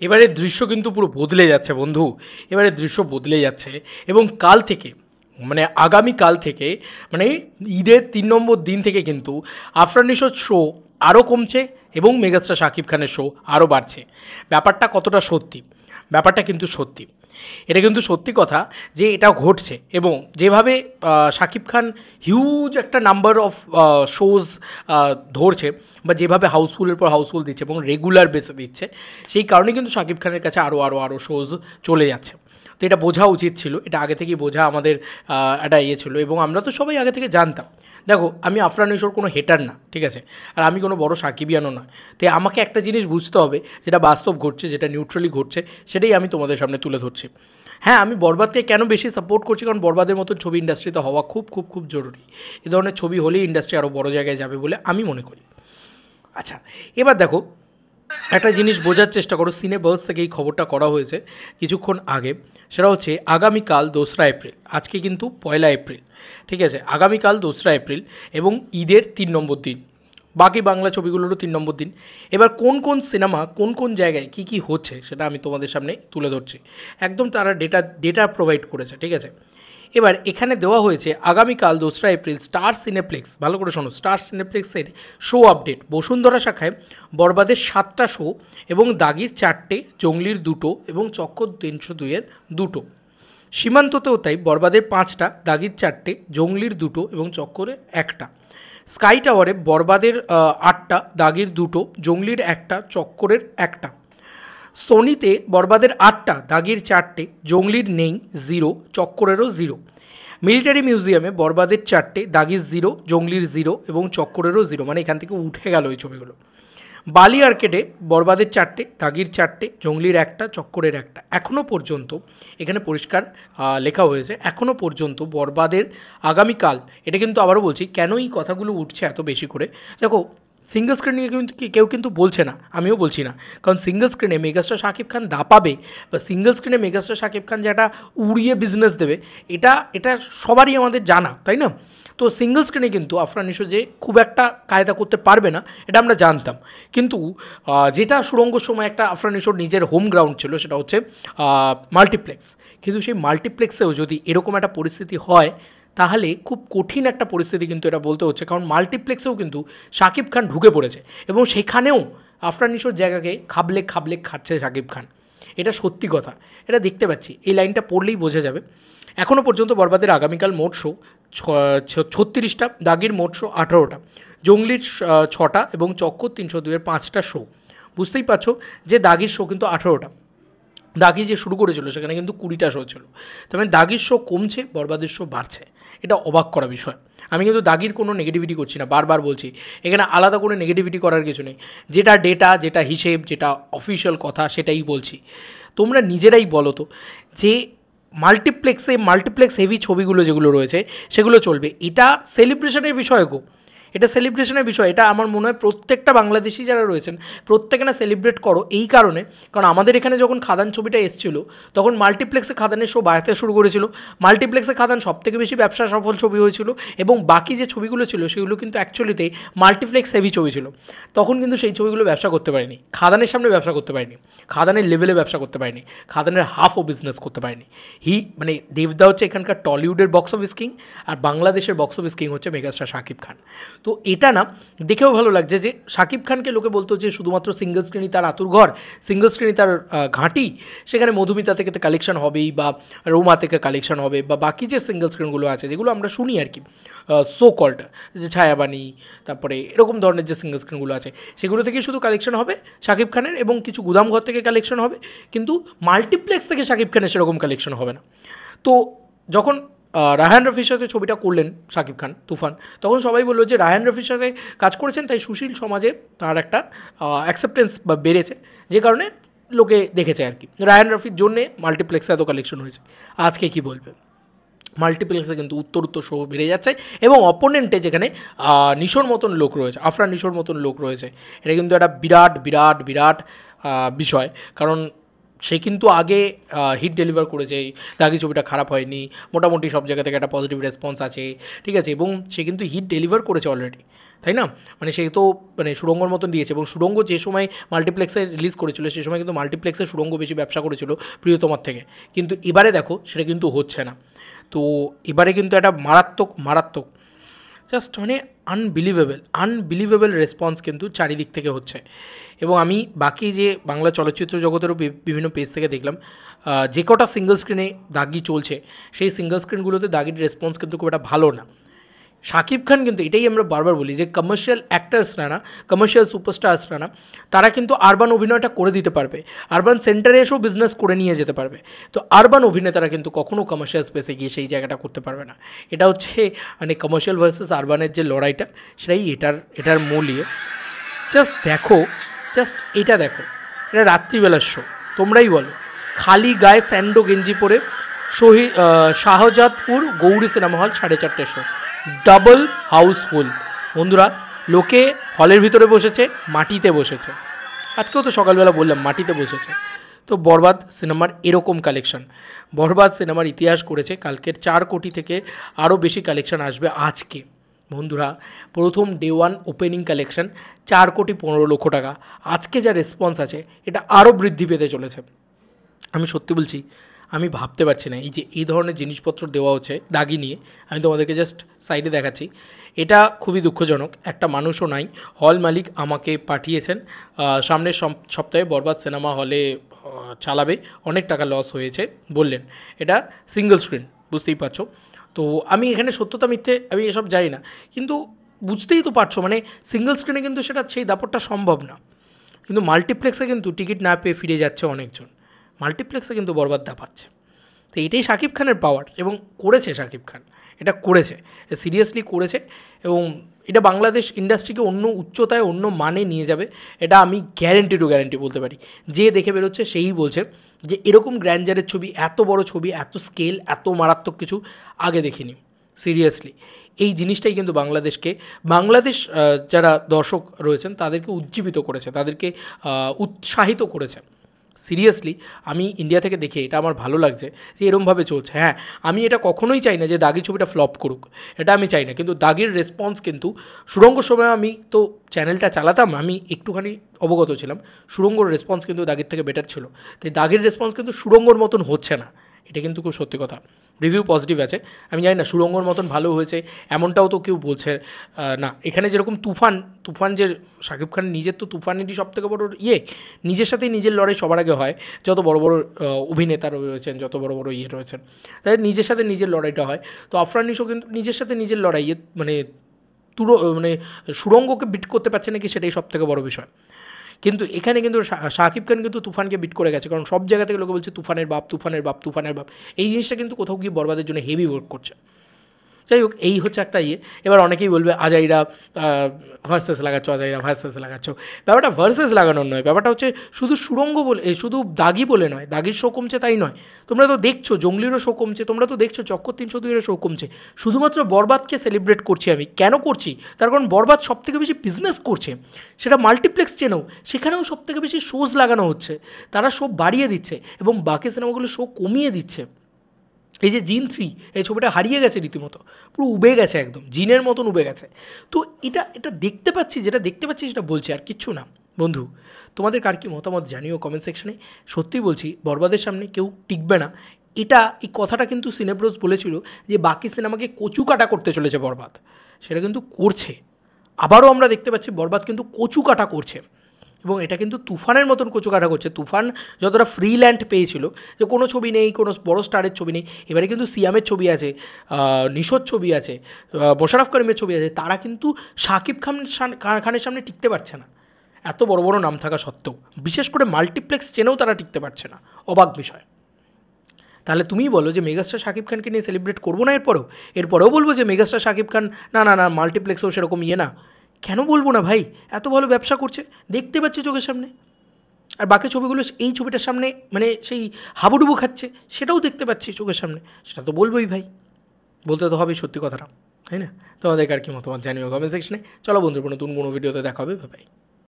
এবারে দৃশ্য কিন্তু পুরো বদলে যাচ্ছে বন্ধু। এবারে দৃশ্য বদলে যাচ্ছে এবং কাল থেকে মানে আগামীকাল থেকে মানে ঈদের 3 নম্বর দিন থেকে কিন্তু আফরান নিশোর শো আরও কমছে এবং মেগাস্টার শাকিব খানের শো আরও বাড়ছে। ব্যাপারটা কতটা সত্যি? ব্যাপারটা কিন্তু সত্যি, এটা কিন্তু সত্যি কথা যে এটা ঘটছে। এবং যেভাবে শাকিব খান হিউজ একটা নাম্বার অফ শোজ ধরছে বা যেভাবে হাউসফুলের পর হাউসফুল দিচ্ছে এবং রেগুলার বেসে দিচ্ছে, সেই কারণে কিন্তু শাকিব খানের কাছে আরও শোজ চলে যাচ্ছে। তো এটা বোঝা উচিত ছিল, এটা আগে থেকেই বোঝা আমাদের একটা ইয়ে ছিল এবং আমরা তো সবাই আগে থেকে জানতাম। দেখো, আমি আফরান নিশোর কোনো হেটার না, ঠিক আছে, আর আমি কোনো বড় সাকিবিয়ানও নয়। তাই আমাকে একটা জিনিস বুঝতে হবে, যেটা বাস্তব ঘটছে, যেটা নিউট্রালি ঘটছে, সেটাই আমি তোমাদের সামনে তুলে ধরছি। হ্যাঁ, আমি বরবাদকে কেন বেশি সাপোর্ট করছি, কারণ বরবাদের মতন ছবি ইন্ডাস্ট্রিতে হওয়া খুব খুব খুব জরুরি। এ ধরনের ছবি হলেই ইন্ডাস্ট্রি আরও বড় জায়গায় যাবে বলে আমি মনে করি। আচ্ছা, এবার দেখো, একটা জিনিস বোঝার চেষ্টা করো। সিনেবাস থেকে এই খবরটা করা হয়েছে কিছুক্ষণ আগে। সেটা হচ্ছে আগামীকাল 2রা এপ্রিল, আজকে কিন্তু 1লা এপ্রিল, ঠিক আছে, আগামীকাল 2রা এপ্রিল এবং ঈদের 3 নম্বর দিন, বাকি বাংলা ছবিগুলোরও 3 নম্বর দিন। এবার কোন কোন সিনেমা কোন কোন জায়গায় কী কী হচ্ছে সেটা আমি তোমাদের সামনে তুলে ধরছি। একদম তারা ডেটা প্রোভাইড করেছে, ঠিক আছে। এবার এখানে দেওয়া হয়েছে আগামীকাল 2রা এপ্রিল স্টার সিনেপ্লেক্স, ভালো করে শোনো, স্টার সিনেপ্লেক্সের শো আপডেট। বসুন্ধরা শাখায় বরবাদের 7টা শো এবং দাগির 4টে, জঙ্গলির 2টো এবং চক্কর 302-এর 2টো। সীমান্ততেও তাই, বরবাদের 5টা, দাগির 4টে, জঙ্গলির 2টো এবং চক্করের 1টা। স্কাই টাওয়ারে বরবাদের 8টা, দাগির 2টো, জঙ্গলির 1টা, চক্করের 1টা। সোনিতে বরবাদের 8টা, দাগির 4টে, জঙ্গলির নেই 0, চক্করেরও 0। মিলিটারি মিউজিয়ামে বরবাদের 4টে, দাগির 0, জঙ্গলির 0 এবং চক্করেরও 0, মানে এখান থেকে উঠে গেল এই ছবিগুলো। বালি আর্কেডে বরবাদের 4টে, দাগির 4টে, জঙ্গলির 1টা, চক্করের 1টা। এখনও পর্যন্ত এখানে পরিষ্কার লেখা হয়েছে, এখনও পর্যন্ত বরবাদের আগামীকাল, এটা কিন্তু আবারও বলছি কেন এই কথাগুলো উঠছে এত বেশি করে। দেখো, সিঙ্গল স্ক্রিন নিয়ে কিন্তু কেউ কিন্তু বলছে না, আমিও বলছি না, কারণ সিঙ্গল স্ক্রিনে মেগাস্টার শাকিব খান দাপাবে বা সিঙ্গল স্ক্রিনে মেগাস্টার শাকিব খান যে একটা উড়িয়ে বিজনেস দেবে, এটা সবারই আমাদের জানা, তাই না? তো সিঙ্গল স্ক্রিনে কিন্তু আফরান নিশো যে খুব একটা কায়দা করতে পারবে না, এটা আমরা জানতাম। কিন্তু যেটা সুড়ঙ্গর সময় একটা আফরান নিশোর নিজের হোম গ্রাউন্ড ছিল, সেটা হচ্ছে মাল্টিপ্লেক্স। কিন্তু সেই মাল্টিপ্লেক্সেও যদি এরকম একটা পরিস্থিতি হয়, তাহলে খুব কঠিন একটা পরিস্থিতি কিন্তু এটা বলতে হচ্ছে, কারণ মাল্টিপ্লেক্সেও কিন্তু শাকিব খান ঢুকে পড়েছে এবং সেখানেও আফরান নিশোর জায়গাকে খাবলে খাবলে খাচ্ছে শাকিব খান। এটা সত্যি কথা, এটা দেখতে পাচ্ছি, এই লাইনটা পড়লেই বোঝা যাবে। এখনও পর্যন্ত বরবাদের আগামীকাল মোট শো 36টা, দাগির মোট শো 18টা, জঙ্গলির 6টা এবং চক্কর 302-এর 5টা শো। বুঝতেই পারছো যে দাগির শো কিন্তু 18টা। দাগি যে শুরু করেছিল সেখানে কিন্তু 20টা শো ছিল। তার মানে দাগির শো কমছে, বরবাদের শো বাড়ছে। এটা অবাক করা বিষয়। আমি কিন্তু দাগির কোনো নেগেটিভিটি করছি না, বারবার বলছি, এখানে আলাদা করে নেগেটিভিটি করার কিছু নেই। যেটা ডেটা, যেটা হিসেব, যেটা অফিশিয়াল কথা, সেটাই বলছি। তোমরা নিজেরাই বলো তো যে মাল্টিপ্লেক্স হেভি ছবিগুলো যেগুলো রয়েছে সেগুলো চলবে, এটা সেলিব্রেশনের বিষয় গো, এটা সেলিব্রেশনের বিষয়। এটা আমার মনে হয় প্রত্যেকটা বাংলাদেশি যারা রয়েছেন প্রত্যেকে না সেলিব্রেট করো এই কারণে, কারণ আমাদের এখানে যখন খাদান ছবিটা এসেছিলো তখন মাল্টিপ্লেক্সে খাদানের শো বাড়াতে শুরু করেছিল। মাল্টিপ্লেক্সে খাদান সবথেকে বেশি ব্যবসা সফল ছবি হয়েছিল এবং বাকি যে ছবিগুলো ছিল সেগুলো কিন্তু অ্যাকচুয়ালিতে মাল্টিপ্লেক্স হেভি ছবি ছিল। তখন কিন্তু সেই ছবিগুলো ব্যবসা করতে পারেনি, খাদানের সামনে ব্যবসা করতে পারেনি, খাদানের লেভেলে ব্যবসা করতে পারেনি, খাদানের হাফও বিজনেস করতে পারেনি। মানে দেবদা হচ্ছে এখানকার টলিউডের বক্স অফিস কিং, আর বাংলাদেশের বক্স অফিস কিং হচ্ছে মেগাস্টার শাকিব খান। তো এটা না দেখেও ভালো লাগছে যে শাকিব খানকে লোকে বলতো যে শুধুমাত্র সিঙ্গল স্ক্রিনই তার আতুর ঘর, সিঙ্গল স্ক্রিনই তার ঘাঁটি, সেখানে মধুমিতা থেকে কালেকশন হবেই বা রোমা থেকে কালেকশন হবে বা বাকি যে সিঙ্গল স্ক্রিনগুলো আছে যেগুলো আমরা শুনি আর কি, সো কল্ড, যে ছায়াবাণী, তারপরে এরকম ধরনের যে সিঙ্গল স্ক্রিনগুলো আছে সেগুলো থেকে শুধু কালেকশন হবে শাকিব খানের এবং কিছু গুদামঘর থেকে কালেকশন হবে, কিন্তু মাল্টিপ্লেক্স থেকে শাকিব খানের সেরকম কালেকশন হবে না। তো যখন রায়হান রফির সাথে ছবিটা করলেন শাকিব খান, তুফান, তখন সবাই বললো যে রায়হান রফির সাথে কাজ করেছেন তাই সুশীল সমাজে তার একটা অ্যাকসেপ্টেন্স বা বেড়েছে, যে কারণে লোকে দেখেছে আর কি। রায়হান রফির জন্যে মাল্টিপ্লেক্সে এত কালেকশন হয়েছে। আজকে কি বলবে, মাল্টিপ্লেক্সে কিন্তু উত্তর শো বেড়ে যাচ্ছে এবং অপোনেন্টে যেখানে নিশোর মতন লোক রয়েছে, আফরান নিশোর মতন লোক রয়েছে, এটা কিন্তু একটা বিরাট বিরাট বিরাট বিষয়। কারণ সে কিন্তু আগে হিট ডেলিভার করেছে, দাগি ছবিটা খারাপ হয়নি, মোটামুটি সব জায়গা থেকে একটা পজিটিভ রেসপন্স আছে, ঠিক আছে, এবং সে কিন্তু হিট ডেলিভার করেছে অলরেডি, তাই না? মানে সে তো মানে সুড়ঙ্গর মতন দিয়েছে, এবং সুড়ঙ্গ যে সময় মাল্টিপ্লেক্সে রিলিজ করেছিল সে সময় কিন্তু মাল্টিপ্লেক্সে সুড়ঙ্গ বেশি ব্যবসা করেছিল প্রিয়তমার থেকে, কিন্তু এবারে দেখো সেটা কিন্তু হচ্ছে না। তো এবারে কিন্তু একটা মারাত্মক জাস্ট মানে আনবিলিভেবল রেসপন্স কিন্তু চারিদিক থেকে হচ্ছে। এবং আমি বাকি যে বাংলা চলচ্চিত্র জগতেরও বিভিন্ন পেজ থেকে দেখলাম, যে কটা সিঙ্গল স্ক্রিনে দাগি চলছে সেই সিঙ্গল স্ক্রিনগুলোতে দাগির রেসপন্স কিন্তু খুব একটা ভালো না। শাকিব খান কিন্তু এটাই আমরা বারবার বলি যে কমার্শিয়াল অ্যাক্টার্সরা না, কমার্শিয়াল সুপারস্টার্সরা না, তারা কিন্তু আরবান অভিনয়টা করে দিতে পারবে, আরবান সেন্টারে এসেও বিজনেস করে নিয়ে যেতে পারবে। তো আরবান অভিনেতারা কিন্তু কখনও কমার্শিয়াল স্পেসে গিয়ে সেই জায়গাটা করতে পারবে না। এটা হচ্ছে মানে কমার্শিয়াল ভার্সেস আরবানের যে লড়াইটা, সেটাই এটার মূল ইয়ে। জাস্ট এটা দেখো, এটা রাত্রিবেলার শো, তোমরাই বলো, খালি গায়ে স্যান্ডো গেঞ্জি পরে Shahzadpur Gauri cinema hall 4:30 show, double Housefull বন্ধুরা। লোকে হলের ভিতরে বসেছে, মাটিতে বসেছে, আজকেও তো সকালবেলা বললাম মাটিতে বসেছে। তো বরবাদ সিনেমার এরকম কালেকশন, বরবাদ সিনেমার ইতিহাস করেছে, কালকের 4 কোটি থেকে আরও বেশি কালেকশন আসবে আজকে বন্ধুরা। প্রথম ডে 1 ওপেনিং কালেকশন 4,15,00,000 টাকা। আজকে যা রেসপন্স আছে এটা আরও বৃদ্ধি পেতে চলেছে। আমি সত্যি বলছি, আমি ভাবতে পারছি না এই ধরনের জিনিসপত্র দেওয়া হচ্ছে দাগি নিয়ে। আমি তোমাদেরকে জাস্ট সাইডে দেখাচ্ছি, এটা খুবই দুঃখজনক। একটা মানুষও নাই, হল মালিক আমাকে পাঠিয়েছেন, সামনের সপ্তাহে বরবাদ সিনেমা হলে চালাবে, অনেক টাকা লস হয়েছে বললেন। এটা সিঙ্গল স্ক্রিন, বুঝতেই পারছো। তো আমি এখানে সত্যতা মিথ্যে আমি এসব জানি না, কিন্তু বুঝতেই তো পারছো মানে সিঙ্গল স্ক্রিনে কিন্তু সেটা সেই দাপটটা সম্ভব না। কিন্তু মাল্টিপ্লেক্সে কিন্তু টিকিট না পেয়ে ফিরে যাচ্ছে অনেকজন, মাল্টিপ্লেক্সে কিন্তু বরবাদ দাপাচ্ছে। তো এটাই শাকিব খানের পাওয়ার, এবং করেছে শাকিব খান, এটা করেছে, সিরিয়াসলি করেছে, এবং এটা বাংলাদেশ ইন্ডাস্ট্রিকে অন্য উচ্চতায় অন্য মানে নিয়ে যাবে, এটা আমি গ্যারেন্টি বলতে পারি। যে দেখে বেরোচ্ছে সেই বলছে যে এরকম গ্র্যান্ডারের ছবি, এত বড় ছবি, এত স্কেল, এত মারাত্মক কিছু আগে দেখিনি সিরিয়াসলি। এই জিনিসটাই কিন্তু বাংলাদেশ যারা দর্শক রয়েছেন তাদেরকে উজ্জীবিত করেছে, তাদেরকে উৎসাহিত করেছে। সিরিয়াসলি আমি ইন্ডিয়া থেকে দেখে এটা আমার ভালো লাগছে যে এরমভাবে চলছে। হ্যাঁ, আমি এটা কখনোই চাই না যে দাগি ছবিটা ফ্লপ করুক, এটা আমি চাই না, কিন্তু দাগির রেসপন্স কিন্তু সুড়ঙ্গর সময় আমি তো চ্যানেলটা চালাতাম, আমি একটুখানি অবগত ছিলাম, সুড়ঙ্গর রেসপন্স কিন্তু দাগির থেকে বেটার ছিল। তাই দাগির রেসপন্স কিন্তু সুড়ঙ্গর মতন হচ্ছে না, এটা কিন্তু খুব সত্যি কথা। রিভিউ পজিটিভ আছে, আমি জানি না সুড়ঙ্গর মতন ভালো হয়েছে এমনটাও তো কেউ বলছে না। এখানে যেরকম তুফান যে শাকিব খান নিজের, তো তুফানেরই সবথেকে বড় নিজের সাথেই নিজের লড়াই সবার আগে হয়, যত বড় বড় অভিনেতা রয়েছেন, যত বড় বড় রয়েছেন, তাই নিজের সাথে নিজের লড়াইটা হয়। তো আফরান নিশো কিন্তু নিজের সাথে নিজের লড়াই মানে সুড়ঙ্গকে বিট করতে পারছে নাকি সেটাই সবথেকে বড় বিষয়। কিন্তু এখানে কিন্তু শাকিব খান কিন্তু তুফানকে বিট করে গেছে, কারণ সব জায়গা থেকে লোকে বলছে তুফানের বাপ। এই জিনিসটা কিন্তু কোথাও গিয়ে বরবাদের জন্য হেভি ওয়ার্ক করছে। যাই হোক, এই হচ্ছে একটা এবার অনেকেই বলবে আজাইরা ভার্সেস লাগাচ্ছ। ব্যাপারটা ভার্সেস লাগানোর নয়, ব্যাপারটা হচ্ছে শুধু সুড়ঙ্গ বলে, শুধু দাগি বলে নয়, দাগির শো কমছে তাই নয়। তোমরা তো দেখছো জঙ্গলিরও শো কমছে, তোমরা তো দেখছো চক্কর 302-এর শো কমছে। শুধুমাত্র বরবাদকে সেলিব্রেট করছি আমি, কেন করছি? তার কারণ বরবাদ সবথেকে বেশি বিজনেস করছে, সেটা মাল্টিপ্লেক্স চেনেও, সেখানেও সবথেকে বেশি শোজ লাগানো হচ্ছে, তারা শো বাড়িয়ে দিচ্ছে এবং বাকি সিনেমাগুলো শো কমিয়ে দিচ্ছে। এই যে জিন 3 এই ছবিটা হারিয়ে গেছে রীতিমতো, পুরো উবে গেছে, একদম জিনের মতন উবে গেছে। তো এটা দেখতে পাচ্ছি, যেটা দেখতে পাচ্ছি সেটা বলছি, আর কিচ্ছু না। বন্ধু, তোমাদের কার কি মতামত জানিও কমেন্ট সেকশনে। সত্যি বলছি, বরবাদের সামনে কেউ টিকবে না। এই কথাটা কিন্তু সিনেব্রোস বলেছিল যে বাকি সিনেমাকে কচু কাটা করতে চলেছে বরবাদ, সেটা কিন্তু করছে। আবারও আমরা দেখতে পাচ্ছি বরবাদ কিন্তু কচু কাটা করছে, এবং এটা কিন্তু তুফানের মতন কচুকাটা করছে। তুফান যতটা ফ্রিল্যান্ড পেয়েছিল, যে কোনো ছবি নেই, কোনো বড় স্টারের ছবি নেই, এবারে কিন্তু সিয়ামের ছবি আছে, নিশোর ছবি আছে, মোশাররফ করিমের ছবি আছে, তারা কিন্তু শাকিব খানের সামনে টিকতে পারছে না, এত বড় বড় নাম থাকা সত্ত্বেও। বিশেষ করে মাল্টিপ্লেক্স চেনেও তারা টিকতে পারছে না, অবাক বিষয়। তাহলে তুমিই বলো যে মেগাস্টার শাকিব খানকে নিয়ে সেলিব্রেট করবো না এরপরেও বলবো যে মেগাস্টার শাকিব খান না মাল্টিপ্লেক্সেও সেরকম না। কেন বলবো না ভাই? এত ভালো ব্যবসা করছে, দেখতে পাচ্ছি চোখের সামনে। আর বাকি ছবিগুলো এই ছবিটার সামনে মানে সেই হাবুডুবু খাচ্ছে, সেটাও দেখতে পাচ্ছি চোখের সামনে, সেটা তো বলবোই ভাই, বলতে তো হবেই সত্যি কথাটা, তাই না? তোমাদের আর কি মতামত জানিও কমেন্ট সেকশনে। চলো বন্ধুরা, নতুন কোনো ভিডিওতে দেখা হবে, ভাই।